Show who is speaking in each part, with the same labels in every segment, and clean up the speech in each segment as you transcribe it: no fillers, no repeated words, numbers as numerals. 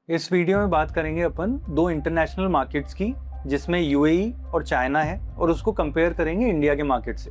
Speaker 1: इस वीडियो में बात करेंगे अपन दो इंटरनेशनल मार्केट्स की, जिसमें यूएई और चाइना है, और उसको कंपेयर करेंगे इंडिया के मार्केट से।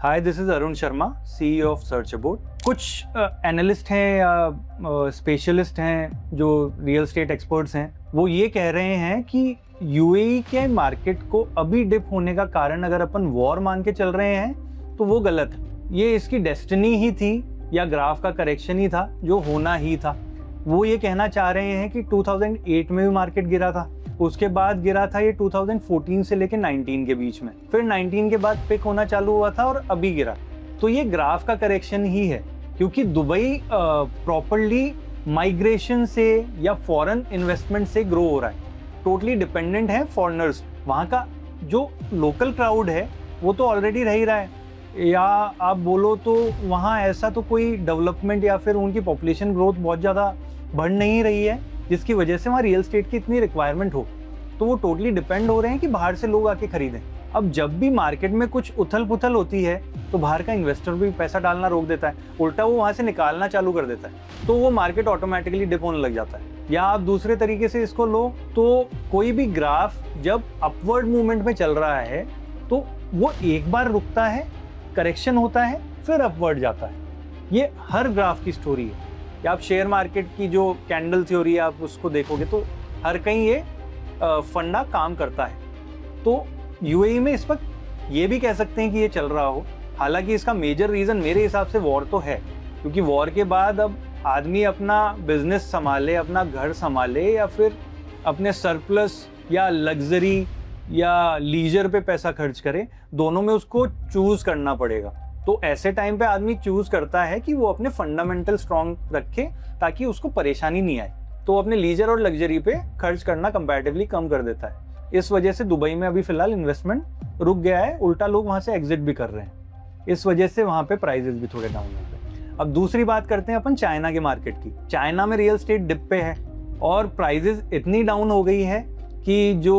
Speaker 1: Hi, this is Arun Sharma, CEO of search about. कुछ एनालिस्ट हैं या स्पेशलिस्ट हैं जो रियल एस्टेट एक्सपर्ट्स हैं, वो ये कह रहे हैं कि यूएई के मार्केट को अभी डिप होने का कारण अगर अपन वॉर मान के चल रहे हैं तो वो गलत है। ये इसकी डेस्टिनी ही थी या ग्राफ का करेक्शन ही था जो होना ही था। वो ये कहना चाह रहे हैं कि 2008 में भी मार्केट गिरा था, उसके बाद गिरा था ये 2014 से लेकर 19 के बीच में, फिर 19 के बाद पिक होना चालू हुआ था और अभी गिरा। तो ये ग्राफ का करेक्शन ही है, क्योंकि दुबई प्रॉपर्ली माइग्रेशन से या फॉरेन इन्वेस्टमेंट से ग्रो हो रहा है, टोटली डिपेंडेंट है फॉरेनर्स। वहाँ का जो लोकल क्राउड है वो तो ऑलरेडी रह ही रहा है, या आप बोलो तो वहाँ ऐसा तो कोई डेवलपमेंट या फिर उनकी पॉपुलेशन ग्रोथ बहुत ज़्यादा बढ़ नहीं रही है जिसकी वजह से वहाँ रियल एस्टेट की इतनी रिक्वायरमेंट हो। तो वो टोटली डिपेंड हो रहे हैं कि बाहर से लोग आके खरीदें। अब जब भी मार्केट में कुछ उथल पुथल होती है तो बाहर का इन्वेस्टर भी पैसा डालना रोक देता है, उल्टा वो वहाँ से निकालना चालू कर देता है, तो वो मार्केट ऑटोमेटिकली डिप होने लग जाता है। या आप दूसरे तरीके से इसको लो तो कोई भी ग्राफ जब अपवर्ड मूवमेंट में चल रहा है तो वो एक बार रुकता है, करेक्शन होता है, फिर अपवर्ड जाता है। ये हर ग्राफ की स्टोरी है। या आप शेयर मार्केट की जो कैंडल थ्योरी है आप उसको देखोगे तो हर कहीं ये फंडा काम करता है। तो यूएई में इस वक्त ये भी कह सकते हैं कि ये चल रहा हो, हालांकि इसका मेजर रीज़न मेरे हिसाब से वॉर तो है, क्योंकि वॉर के बाद अब आदमी अपना बिजनेस संभाले, अपना घर संभाले, या फिर अपने सरप्लस या लग्जरी या लीजर पे पैसा खर्च करे, दोनों में उसको चूज करना पड़ेगा। तो ऐसे टाइम पे आदमी चूज करता है कि वो अपने फंडामेंटल स्ट्रॉन्ग रखे ताकि उसको परेशानी नहीं आए, तो अपने लीजर और लग्जरी पे खर्च करना कंपैरेटिवली कम कर देता है। इस वजह से दुबई में अभी फिलहाल इन्वेस्टमेंट रुक गया है, उल्टा लोग वहाँ से एग्जिट भी कर रहे हैं। इस वजह से वहाँ पे प्राइजेस भी थोड़े डाउन हो गए। अब दूसरी बात करते हैं अपन चाइना के मार्केट की। चाइना में रियल एस्टेट डिप पे है और प्राइजेस इतनी डाउन हो गई है कि जो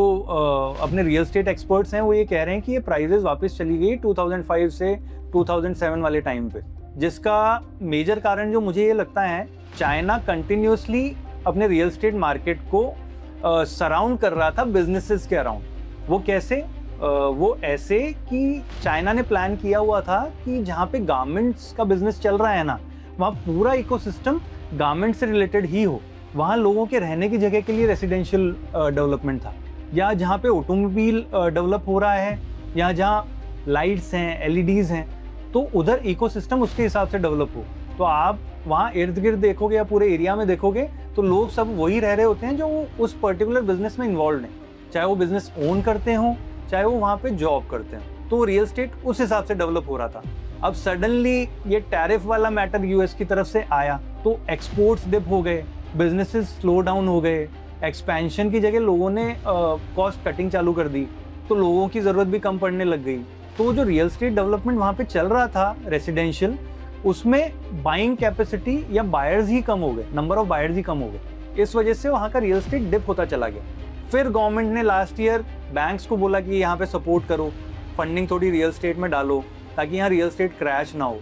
Speaker 1: अपने रियल एस्टेट एक्सपर्ट्स हैं वो ये कह रहे हैं कि ये प्राइजेस वापस चली गई 2005 से 2007 वाले टाइम पे, जिसका मेजर कारण जो मुझे ये लगता है, चाइना कंटिन्यूसली अपने रियल एस्टेट मार्केट को सराउंड कर रहा था बिजनेसेस के अराउंड। वो कैसे? वो ऐसे कि चाइना ने प्लान किया हुआ था कि जहाँ पे गारमेंट्स का बिजनेस चल रहा है ना, वहाँ पूरा इकोसिस्टम गारमेंट से रिलेटेड ही हो। वहाँ लोगों के रहने की जगह के लिए रेसिडेंशियल डेवलपमेंट था, या जहाँ पे ऑटोमोबाइल डेवलप हो रहा है, या जहाँ लाइट्स हैं, एलईडीज़ हैं, तो उधर इकोसिस्टम उसके हिसाब से डेवलप हो। तो आप वहाँ इर्द गिर्द देखोगे या पूरे एरिया में देखोगे तो लोग सब वही रह रहे होते हैं जो उस पर्टिकुलर बिजनेस में इन्वॉल्व हैं, चाहे वो बिजनेस ओन करते हों, चाहे वो वहाँ पे जॉब करते हैं। तो रियल एस्टेट उस हिसाब से डेवलप हो रहा था। अब सडनली ये टैरिफ वाला मैटर यूएस की तरफ से आया तो एक्सपोर्ट्स डिप हो गए, बिजनेसेस स्लो डाउन हो गए, एक्सपेंशन की जगह लोगों ने कॉस्ट कटिंग चालू कर दी, तो लोगों की ज़रूरत भी कम पड़ने लग गई। तो जो रियल एस्टेट डेवलपमेंट वहाँ पे चल रहा था रेसिडेंशियल, उसमें बाइंग कैपेसिटी या बायर्स ही कम हो गए, नंबर ऑफ बायर्स ही कम हो गए। इस वजह से वहाँ का रियल एस्टेट डिप होता चला गया। फिर गवर्नमेंट ने लास्ट ईयर बैंक्स को बोला कि यहाँ पे सपोर्ट करो, फंडिंग थोड़ी रियल एस्टेट में डालो ताकि यहाँ रियल एस्टेट क्रैश ना हो।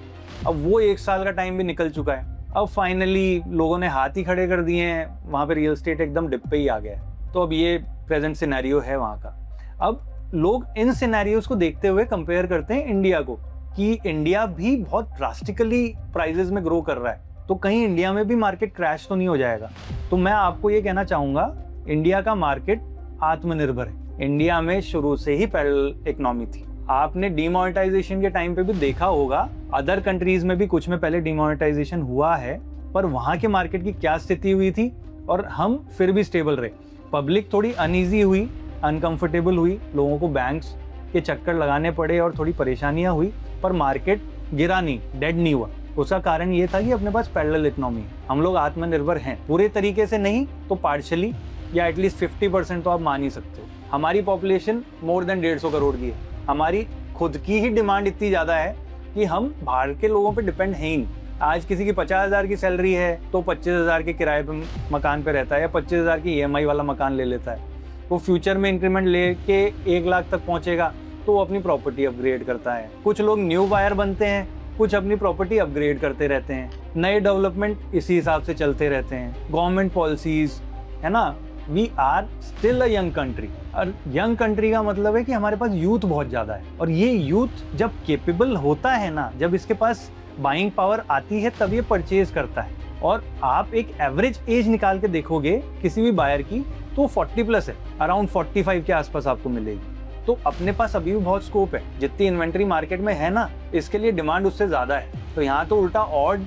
Speaker 1: अब वो 1 साल का टाइम भी निकल चुका है। अब फाइनली लोगों ने हाथ ही खड़े कर दिए हैं, वहाँ पे रियल एस्टेट एकदम डिप पे ही आ गया है। तो अब ये प्रेजेंट सिनेरियो है वहाँ का। अब लोग इन सिनेरियोज को देखते हुए कंपेयर करते हैं इंडिया को, कि इंडिया भी बहुत ड्रास्टिकली प्राइजेस में ग्रो कर रहा है, तो कहीं इंडिया में भी मार्केट क्रैश तो नहीं हो जाएगा। तो मैं आपको ये कहना चाहूँगा, इंडिया का मार्केट आत्मनिर्भर है। इंडिया में शुरू से ही पैरेलल इकोनॉमी थी। आपने डीमोनेटाइजेशन के टाइम पे भी देखा होगा, अदर कंट्रीज में भी कुछ में पहले डीमोनेटाइजेशन हुआ है, पर वहाँ के मार्केट की क्या स्थिति हुई थी और हम फिर भी स्टेबल रहे। पब्लिक थोड़ी अनईजी हुई, अनकंफर्टेबल हुई, लोगों को बैंक्स के चक्कर लगाने पड़े और थोड़ी परेशानियां हुई, पर मार्केट गिरा नहीं, डेड नहीं हुआ। उसका कारण ये था कि अपने पास पैरेलल इकोनॉमी है, हम लोग आत्मनिर्भर हैं। पूरे तरीके से नहीं तो पार्शली, या एटलीस्ट 50% तो आप मान ही सकते हो। हमारी पॉपुलेशन मोर देन 150 करोड़ की है। हमारी खुद की ही डिमांड इतनी ज़्यादा है कि हम बाहर के लोगों पे डिपेंड हैं ही नहीं। आज किसी की 50,000 की सैलरी है तो 25,000 के किराए पे मकान पे रहता है, या 25,000 की ईएमआई वाला मकान ले लेता है। वो फ्यूचर में इंक्रीमेंट लेके 1 लाख तक पहुंचेगा तो वो अपनी प्रॉपर्टी अपग्रेड करता है। कुछ लोग न्यू बायर बनते हैं, कुछ अपनी प्रॉपर्टी अपग्रेड करते रहते हैं। नए डेवलपमेंट इसी हिसाब से चलते रहते हैं। गवर्नमेंट पॉलिसीज, है ना, we are still a young country. और यंग कंट्री का मतलब है कि हमारे पास यूथ बहुत ज्यादा है, और ये यूथ जब केपेबल होता है ना, जब इसके पास बाइंग पावर आती है, तब ये परचेज करता है। और आप एक एवरेज एज निकाल के देखोगे किसी भी बायर की, तो 40+ है, अराउंड 45 के आसपास आपको मिलेगी। तो अपने पास अभी भी बहुत स्कोप है, जितनी इन्वेंट्री मार्केट में है ना, इसके लिए डिमांड उससे ज्यादा है। तो यहाँ तो उल्टा और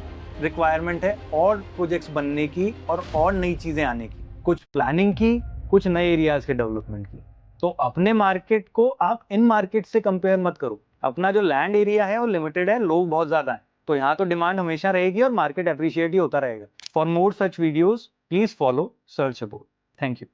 Speaker 1: रिक्वायरमेंट है, और प्रोजेक्ट्स बनने की और नई चीजें आने की, कुछ प्लानिंग की, कुछ नए एरियाज के डेवलपमेंट की। तो अपने मार्केट को आप इन मार्केट से कंपेयर मत करो। अपना जो लैंड एरिया है वो लिमिटेड है, लोग बहुत ज्यादा है, तो यहाँ तो डिमांड हमेशा रहेगी और मार्केट अप्रिशिएट ही होता रहेगा। For more such videos please follow search about. Thank you.